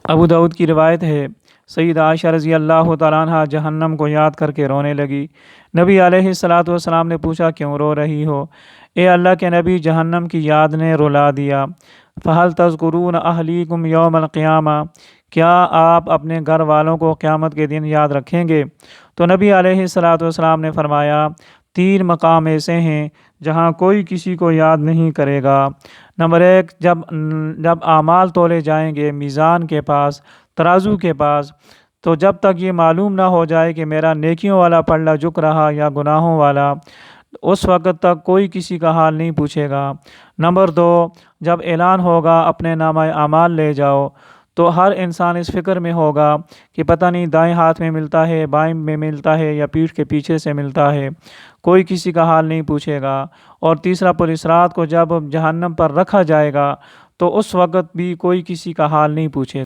अबू दाऊद की रिवायत है, सईदा आयशा रज़ी अल्लाह तआला अन्हा जहन्नम को याद करके रोने लगी। नबी अलैहिस्सलातु वस्सलाम ने पूछा, क्यों रो रही हो? ए अल्लाह के नबी, जहन्नम की याद ने रुला दिया। फ़हल तज़कुरून अहलीकुम यौमल क़ियामा, क्या आप अपने घर वालों को क़यामत के दिन याद रखेंगे? तो नबी अलैहिस्सलातु वस्सलाम ने फरमाया, तीन मकाम ऐसे हैं जहाँ कोई किसी को याद नहीं करेगा। नंबर एक, जब आमाल तोले जाएंगे मीज़ान के पास, तराजू के पास, तो जब तक ये मालूम ना हो जाए कि मेरा नेकियों वाला पल्ला झुक रहा या गुनाहों वाला, उस वक़्त तक कोई किसी का हाल नहीं पूछेगा। नंबर दो, जब ऐलान होगा अपने नामा आमाल ले जाओ, तो हर इंसान इस फ़िक्र में होगा कि पता नहीं दाएं हाथ में मिलता है, बाएं में मिलता है या पीठ के पीछे से मिलता है। कोई किसी का हाल नहीं पूछेगा। और तीसरा, पुलिस रात को जब जहन्नम पर रखा जाएगा, तो उस वक़्त भी कोई किसी का हाल नहीं पूछेगा।